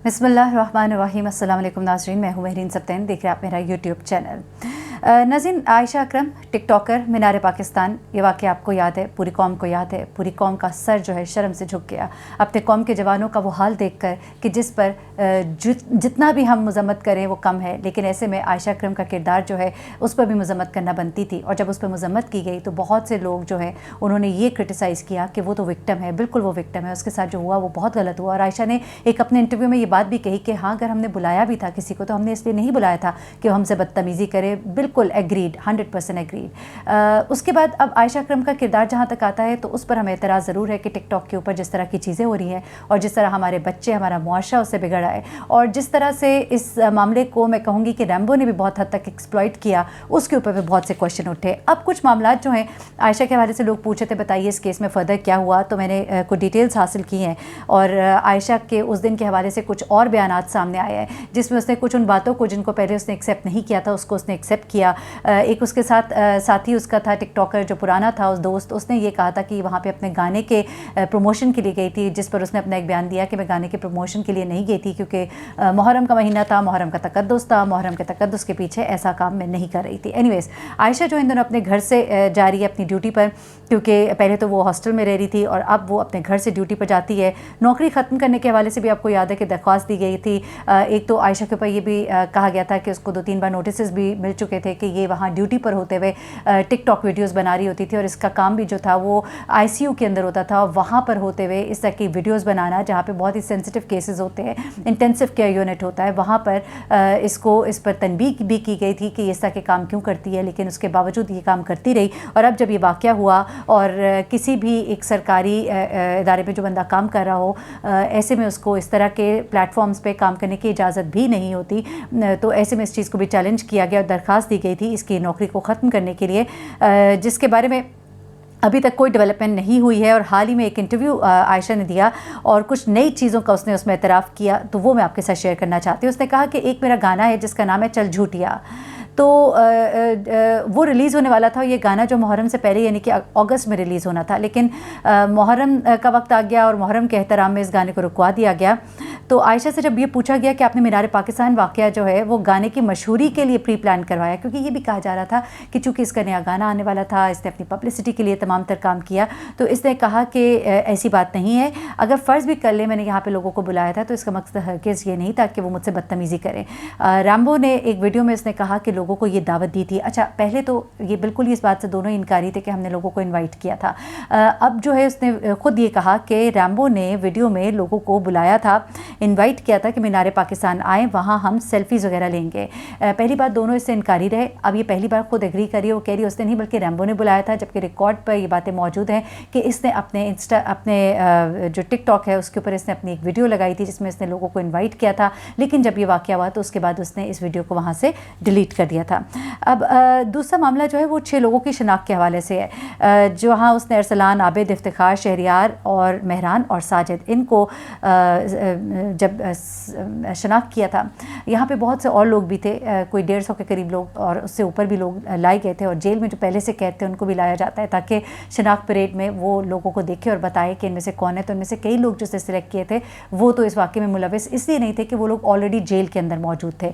बिस्मिल्लाहिर्रहमानिर्रहीम। अस्सलाम वालेकुम नाज़रीन, मैं हूँ महरीन सब्तैन, देख रहे हैं आप मेरा यूट्यूब चैनल। नाज़रीन, आयशा अकरम टिकटॉकर मीनार पाकिस्तान, ये वाक़या आपको याद है, पूरी कौम को याद है। पूरी कौम का सर जो है शर्म से झुक गया अपने कौम के जवानों का वो हाल देखकर कि जिस पर जितना भी हम मज़म्मत करें वो कम है। लेकिन ऐसे में आयशा अकरम का किरदार जो है उस पर भी मज़म्मत करना बनती थी, और जब उस पर मज़म्मत की गई तो बहुत से लोग जो है उन्होंने ये क्रिटिसाइज़ किया कि वो तो विक्टिम है, बिल्कुल वो विक्टिम है, उसके साथ जो हुआ वो बहुत गलत हुआ। और आयशा ने एक अपने इंटरव्यू में ये बात भी कही कि हाँ, अगर हमने बुलाया भी था किसी को तो हमने इसलिए नहीं बुलाया था कि वो हमसे बदतमीज़ी करे। बिल्कुल एग्रीड, 100% एग्रीड। उसके बाद अब आयशा अकरम का किरदार जहाँ तक आता है तो उस पर हमें एतराज़ ज़रूर है कि टिकटॉक के ऊपर जिस तरह की चीज़ें हो रही हैं और जिस तरह हमारे बच्चे, हमारा मुआशरा उससे बिगड़ा है, और जिस तरह से इस मामले को मैं कहूँगी कि रैम्बो ने भी बहुत हद तक एक्सप्लॉइट किया, उसके ऊपर भी बहुत से क्वेश्चन उठे। अब कुछ मामला जो हैं आयशा के हवाले से लोग पूछे थे, बताइए इस केस में फ़र्दर क्या हुआ, तो मैंने कुछ डिटेल्स हासिल की हैं और आयशा के उस दिन के हवाले से कुछ और बयानात सामने आए हैं जिसमें उसने कुछ उन बातों को जिनको पहले उसने एक्सेप्ट नहीं किया था उसको उसने एक्सेप्ट किया। एक उसके साथी उसका था टिकटॉकर जो पुराना था, उस दोस्त, उसने ये कहा था कि वहाँ पे अपने गाने के प्रमोशन के लिए गई थी, जिस पर उसने अपना एक बयान दिया कि मैं गाने के प्रमोशन के लिए नहीं गई थी क्योंकि मुहर्रम का महीना था, मुहर्रम का तकद्दुस था, मुहर्रम के तकद्दुस के पीछे ऐसा काम मैं नहीं कर रही थी। एनीवेज, आयशा जो इन दोनों अपने घर से जा रही है अपनी ड्यूटी पर, क्योंकि पहले तो वो हॉस्टल में रह रही थी और अब वो अपने घर से ड्यूटी पर जाती है। नौकरी ख़त्म करने के हवाले से भी आपको याद है कि दरख्वास्त दी गई थी। एक तो आयशा के ऊपर ये भी कहा गया था कि उसको 2-3 बार नोटिस भी मिल चुके थे कि ये वहाँ ड्यूटी पर होते हुए टिकटॉक वीडियोस बना रही होती थी, और इसका काम भी जो था वो आईसीयू के अंदर होता था, और वहाँ पर होते हुए इस तरह की वीडियोस बनाना जहाँ पे बहुत ही सेंसिटिव केसेस होते हैं, इंटेंसिव केयर यूनिट होता है, वहाँ पर इस पर तनबीह भी की गई थी कि इस तरह के काम क्यों करती है, लेकिन उसके बावजूद ये काम करती रही। और अब जब ये वाक़या हुआ और किसी भी एक सरकारी इदारे में जो बंदा काम कर रहा हो, ऐसे में उसको इस तरह के प्लेटफॉर्म्स पे काम करने की इजाज़त भी नहीं होती, तो ऐसे में इस चीज़ को भी चैलेंज किया गया और दरख्वास्त दी गई थी इसकी नौकरी को ख़त्म करने के लिए, जिसके बारे में अभी तक कोई डेवलपमेंट नहीं हुई है। और हाल ही में एक इंटरव्यू आयशा ने दिया और कुछ नई चीज़ों का उसने उसमें एतराफ़ किया, तो वो मैं आपके साथ शेयर करना चाहती हूँ। उसने कहा कि एक मेरा गाना है जिसका नाम है चल झूठिया, तो वो रिलीज़ होने वाला था। ये गाना जो मुहर्रम से पहले यानी कि अगस्त में रिलीज़ होना था, लेकिन मुहर्रम का वक्त आ गया और मुहर्रम के एहतराम में इस गाने को रुकवा दिया गया। तो आयशा से जब ये पूछा गया कि आपने मीनार पाकिस्तान वाक़या जो है वो गाने की मशहूरी के लिए प्री प्लान करवाया, क्योंकि ये भी कहा जा रहा था कि चूँकि इसका नया गाना आने वाला था, इसने अपनी पब्लिसिटी के लिए तमाम तर काम किया, तो इसने कहा कि ऐसी बात नहीं है, अगर फ़र्ज़ भी कर ले मैंने यहाँ पे लोगों को बुलाया था तो इसका मकसद हरगिज़ ये नहीं था कि वो मुझसे बदतमीज़ी करें। रैम्बो ने एक वीडियो में इसने कहा कि लोगों को ये दावत दी थी। अच्छा, पहले तो ये बिल्कुल ही इस बात से दोनों इनकारी थे कि हमने लोगों को इन्वाइट किया था। अब जो है उसने ख़ुद ये कहा कि रैम्बो ने वीडियो में लोगों को बुलाया था, इन्वाइट किया था कि मीनार पाकिस्तान आए, वहाँ हम सेल्फीज़ वगैरह लेंगे। पहली बात दोनों इससे इनकारी रहे, अब ये पहली बार खुद एग्री करी, वो कह रही उसने नहीं बल्कि रैम्बो ने बुलाया था, जबकि रिकॉर्ड पर ये बातें मौजूद हैं कि इसने अपने जो टिकटॉक है उसके ऊपर इसने अपनी एक वीडियो लगाई थी जिसमें इसने लोगों को इन्वाइट किया था, लेकिन जब ये वाक़या हुआ तो उसके बाद उसने इस वीडियो को वहाँ से डिलीट कर दिया था। अब दूसरा मामला जो है वो 6 लोगों की शनाख्त के हवाले से है, जहाँ उसने अरसलान, आबिद, इफ्तिखार, शहरियार और मेहरान और साजिद, इनको जब शनाख्त किया था, यहाँ पे बहुत से और लोग भी थे, कोई 150 के करीब लोग और उससे ऊपर भी लोग लाए गए थे, और जेल में जो पहले से कैद थे उनको भी लाया जाता है ताकि शनाख्त परेड में वो लोगों को देखे और बताए कि इनमें से कौन है। तो इनमें से कई लोग जो सिलेक्ट किए थे वो तो इस वाक़े में मुलविस इसलिए नहीं थे कि वो लोग ऑलरेडी जेल के अंदर मौजूद थे,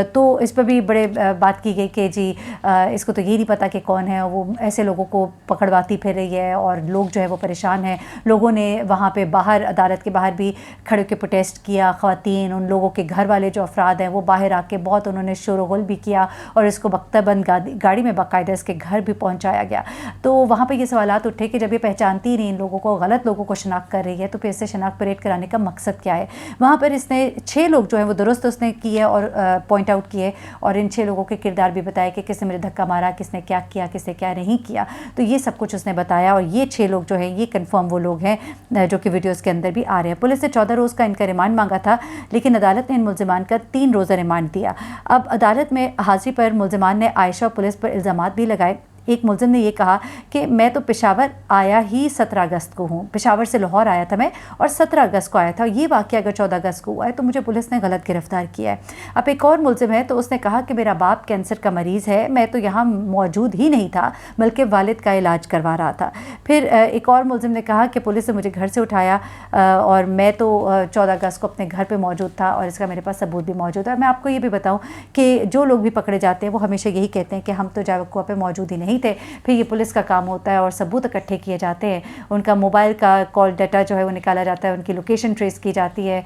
तो इस पर भी बड़े बात की गई कि जी इसको तो ये नहीं पता कि कौन है, वो ऐसे लोगों को पकड़वाती फिर रही है और लोग जो है वो परेशान हैं। लोगों ने वहाँ पे बाहर, अदालत के बाहर भी खड़े होकर प्रोटेस्ट किया, ख़वातीन, उन लोगों के घर वाले जो अफराद हैं वो बाहर आके बहुत उन्होंने शोर-गुल भी किया और इसको बख्ताबंद गाड़ी में बाकायदा इसके घर भी पहुँचाया गया। तो वहाँ पर ये सवालात उठे कि जब ये पहचानती नहीं इन लोगों को, गलत लोगों को शनाख्त कर रही है, तो फिर इससे शनाख्त परेड कराने का मकसद क्या है। वहाँ पर इसने 6 लोग जो हैं वो दुरुस्त उसने किए और पॉइंट आउट किए, और इन 6 लोगों के किरदार भी बताए कि किसने मुझे धक्का मारा, किसने क्या किया, किसने क्या नहीं किया, तो ये सब कुछ उसने बताया। और ये 6 लोग जो हैं ये कंफर्म वो लोग हैं जो कि वीडियोस के अंदर भी आ रहे हैं। पुलिस ने 14 रोज़ का इनका रिमांड मांगा था, लेकिन अदालत ने इन मुल्ज़िमान का 3 रोज़ा रिमांड दिया। अब अदालत में हाज़िरी पर मुल्ज़िमान ने आयशा और पुलिस पर इल्ज़ामात भी लगाए। एक मुलजिम ने ये कहा कि मैं तो पेशावर आया ही 17 अगस्त को हूँ, पेशावर से लाहौर आया था मैं और 17 अगस्त को आया था, ये वाक़या अगर 14 अगस्त को हुआ है तो मुझे पुलिस ने गलत गिरफ्तार किया है। अब एक और मुलजिम है तो उसने कहा कि मेरा बाप कैंसर का मरीज़ है, मैं तो यहाँ मौजूद ही नहीं था बल्कि वालिद का इलाज करवा रहा था। फिर एक और मुलजिम ने कहा कि पुलिस ने मुझे घर से उठाया और मैं तो 14 अगस्त को अपने घर पे मौजूद था और इसका मेरे पास सबूत भी मौजूद है। मैं आपको ये भी बताऊं कि जो लोग भी पकड़े जाते हैं वो हमेशा यही कहते हैं कि हम तो जावकुआ पे मौजूद ही नहीं थे। फिर ये पुलिस का काम होता है और सबूत इकट्ठे किए जाते हैं, उनका मोबाइल का कॉल डाटा जो है वो निकाला जाता है, उनकी लोकेशन ट्रेस की जाती है,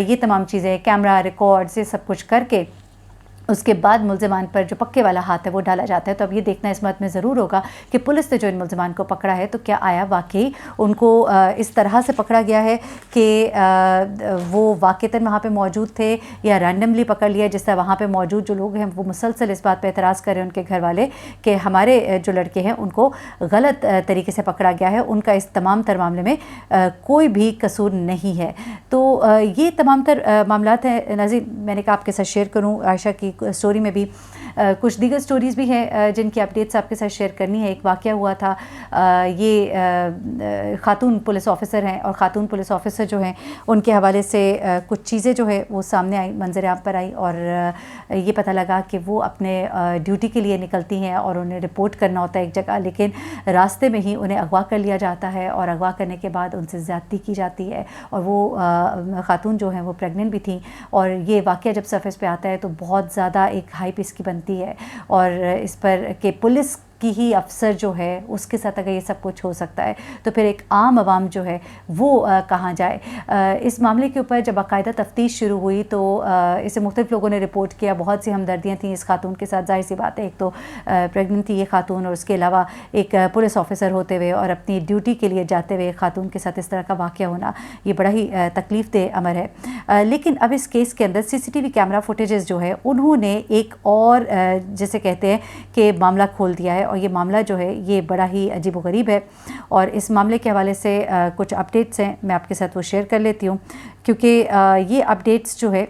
ये तमाम चीज़ें, कैमरा रिकॉर्ड्स, ये सब कुछ करके उसके बाद मुलजिमान पर जो पक्के वाला हाथ है वो डाला जाता है। तो अब ये देखना इस बात में ज़रूर होगा कि पुलिस ने जो इन मुलजिमान को पकड़ा है तो क्या आया वाकई उनको इस तरह से पकड़ा गया है कि वो वाक़तन वहाँ पे मौजूद थे या रैंडमली पकड़ लिया, जिस तरह वहाँ पे मौजूद जो लोग हैं वो मुसलसल इस बात पर एतराज़ कर रहे हैं उनके घर वाले कि हमारे जो लड़के हैं उनको गलत तरीके से पकड़ा गया है, उनका इस तमाम तर मामले में कोई भी कसूर नहीं है। तो ये तमाम तर मामलात हैं नाज़रीन, मैंने कहा आपके साथ शेयर करूँ। आयशा की स्टोरी में भी कुछ दीगर स्टोरीज़ भी हैं जिनकी अपडेट्स आपके साथ शेयर करनी है। एक वाक़या हुआ था, ये ख़ातून पुलिस ऑफ़िसर हैं और ख़ातून पुलिस ऑफ़िसर जो हैं उनके हवाले से कुछ चीज़ें जो है वो सामने आई, मंज़र-ए-आम पर आई और ये पता लगा कि वो अपने ड्यूटी के लिए निकलती हैं और उन्हें रिपोर्ट करना होता है एक जगह, लेकिन रास्ते में ही उन्हें अगवा कर लिया जाता है और अगवा करने के बाद उनसे ज़्यादती की जाती है और वो ख़ातून जो हैं वो प्रेग्नेंट भी थी। और ये वाक़या जब सरफेस पे आता है तो बहुत ज़्यादा एक हाइप इसकी बनती है और इस पर कि पुलिस की ही अफसर जो है उसके साथ अगर ये सब कुछ हो सकता है तो फिर एक आम आवाम जो है वो कहाँ जाए। इस मामले के ऊपर जब बाकायदा तफ्तीश शुरू हुई तो इसे मुख्तलिफ लोगों ने रिपोर्ट किया, बहुत सी हमदर्दियाँ थी इस खातून के साथ। जाहिर सी बात है, एक तो प्रेगनेंट थी ये खातून और उसके अलावा एक पुलिस ऑफिसर होते हुए और अपनी ड्यूटी के लिए जाते हुए खातून के साथ इस तरह का वाक़या होना ये बड़ा ही तकलीफ़ दे अमर है। लेकिन अब इस केस के अंदर CCTV कैमरा फुटेजेस जो है उन्होंने एक और जैसे कहते हैं कि मामला खोल दिया है और ये मामला जो है ये बड़ा ही अजीब-व-गरीब है। और इस मामले के हवाले से कुछ अपडेट्स हैं, मैं आपके साथ वो शेयर कर लेती हूँ क्योंकि ये अपडेट्स जो है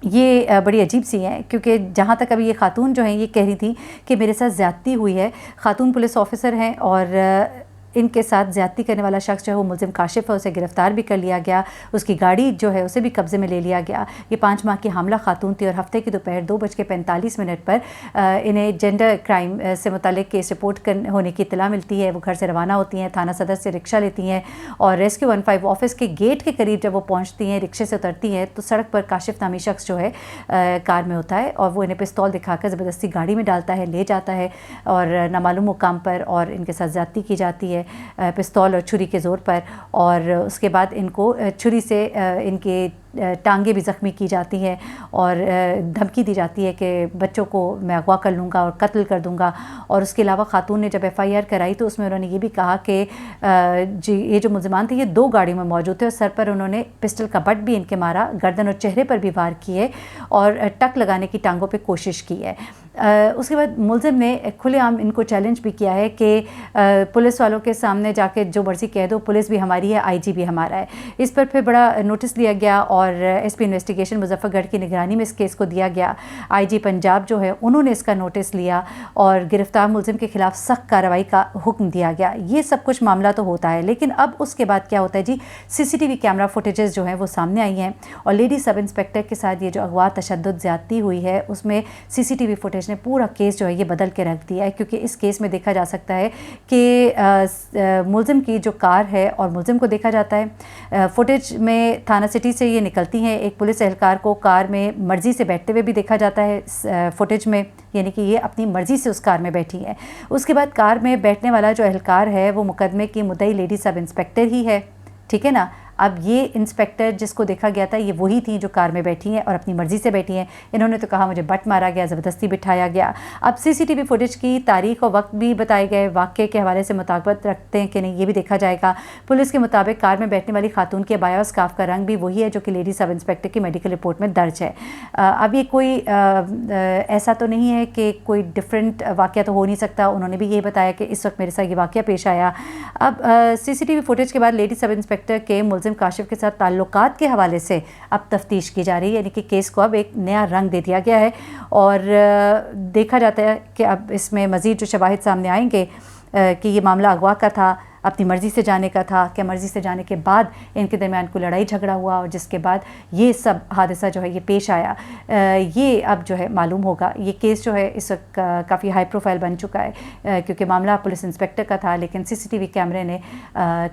ये बड़ी अजीब सी हैं। क्योंकि जहाँ तक अभी ये खातून जो हैं ये कह रही थी कि मेरे साथ ज़्यादती हुई है, खातून पुलिस ऑफिसर हैं और इनके साथ ज़्यादती करने वाला शख्स जो है वो मुलजिम काशिफ है, उसे गिरफ़्तार भी कर लिया गया, उसकी गाड़ी जो है उसे भी कब्ज़े में ले लिया गया। ये 5 माह की हामला खातून थी और हफ्ते की दोपहर 2:45 पर इन्हें जेंडर क्राइम से मुतालिक केस रिपोर्ट होने की इत्तला मिलती है। वो घर से रवाना होती हैं, थाना सदर से रिक्शा लेती हैं और रेस्क्यू 15 ऑफिस के गेट के करीब जब वो पहुँचती हैं, रिक्शे से उतरती हैं तो सड़क पर काशिफ नामी शख्स जो है कार में होता है और वो इन्हें पिस्तौल दिखाकर ज़बरदस्ती गाड़ी में डालता है, ले जाता है और नामालूम मुकाम पर और इनके साथ ज़्यादती की जाती है पिस्तौल और छुरी के ज़ोर पर। और उसके बाद इनको छुरी से इनके टांगे भी ज़ख्मी की जाती हैं और धमकी दी जाती है कि बच्चों को मैं अगवा कर लूँगा और कत्ल कर दूँगा। और उसके अलावा खातून ने जब FIR कराई तो उसमें उन्होंने ये भी कहा कि जी ये जो मुलजिमान थे ये 2 गाड़ियों में मौजूद थे और सर पर उन्होंने पिस्टल का बट भी इनके मारा, गर्दन और चेहरे पर भी वार किए और टक लगाने की टांगों पर कोशिश की है। उसके बाद मुलजिम ने खुलेआम इनको चैलेंज भी किया है कि पुलिस वालों के सामने जाके जो मर्ज़ी कह दो, पुलिस भी हमारी है, IG भी हमारा है। इस पर फिर बड़ा नोटिस लिया गया और SP इन्वेस्टिगेशन मुजफ्फरगढ़ की निगरानी में इस केस को दिया गया। IG पंजाब जो है उन्होंने इसका नोटिस लिया और गिरफ्तार मुलजिम के खिलाफ सख्त कार्रवाई का हुक्म दिया गया। ये सब कुछ मामला तो होता है, लेकिन अब उसके बाद क्या होता है जी, CCTV कैमरा फुटेजेस जो हैं वो सामने आई हैं और लेडी सब इंस्पेक्टर के साथ ये जो अगवा तशद्दुद ज़्यादती हुई है उसमें CCTV फुटेज ने पूरा केस जो है ये बदल के रख दिया है। क्योंकि इस केस में देखा जा सकता है कि मुलजिम की जो कार है और मुलजिम को देखा जाता है। फुटेज में थाना सिटी से ये निकलती हैं, एक पुलिस एहलकार को कार में मर्ज़ी से बैठते हुए भी देखा जाता है फुटेज में, यानी कि ये अपनी मर्ज़ी से उस कार में बैठी है। उसके बाद कार में बैठने वाला जो एहलकार है वो मुकदमे की मुद्दई लेडी सब इंस्पेक्टर ही है, ठीक है ना। अब ये इंस्पेक्टर जिसको देखा गया था ये वही थी जो कार में बैठी हैं और अपनी मर्ज़ी से बैठी हैं। इन्होंने तो कहा मुझे बट मारा गया, ज़बरदस्ती बिठाया गया। अब CCTV फुटेज की तारीख और वक्त भी बताए गए, वाक़े के हवाले से मुताबिकत रखते हैं कि नहीं ये भी देखा जाएगा। पुलिस के मुताबिक कार में बैठने वाली खातून के बाया और स्कार्फ का रंग भी वही है जो कि लेडी सब इंस्पेक्टर की मेडिकल रिपोर्ट में दर्ज है। अब ये कोई ऐसा तो नहीं है कि कोई डिफरेंट वाक़या तो हो नहीं सकता। उन्होंने भी यही बताया कि इस वक्त मेरे साथ ये वाक़या पेश आया। अब CCTV फुटेज के बाद लेडी सब इंस्पेक्टर के मुलजिम मुलजिम काशिफ के साथ ताल्लुकात के हवाले से अब तफ्तीश की जा रही है, यानी कि केस को अब एक नया रंग दे दिया गया है और देखा जाता है कि अब इसमें मज़ीद जो शवाहिद सामने आएंगे कि ये मामला अगवा का था, अपनी मर्ज़ी से जाने का था, क्या मर्ज़ी से जाने के बाद इनके दरमियान कोई लड़ाई झगड़ा हुआ और जिसके बाद ये सब हादसा जो है ये पेश आया, ये अब जो है मालूम होगा। ये केस जो है इस वक्त काफ़ी हाई प्रोफाइल बन चुका है क्योंकि मामला पुलिस इंस्पेक्टर का था, लेकिन CCTV कैमरे ने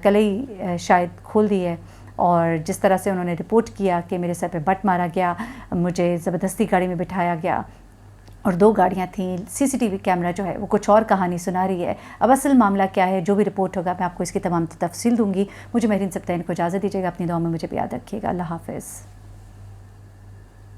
कल ही शायद खोल दी है और जिस तरह से उन्होंने रिपोर्ट किया कि मेरे सर पे बट मारा गया, मुझे ज़बरदस्ती गाड़ी में बिठाया गया और 2 गाड़ियाँ थीं, CCTV कैमरा जो है वो कुछ और कहानी सुना रही है। अब असल मामला क्या है, जो भी रिपोर्ट होगा मैं आपको इसकी तमाम तफसील दूंगी। मुझे महरीन सब्तैन को इजाज़त दीजिएगा, अपनी दुआ में मुझे भी याद रखिएगा। अल्लाह हाफ़िज़।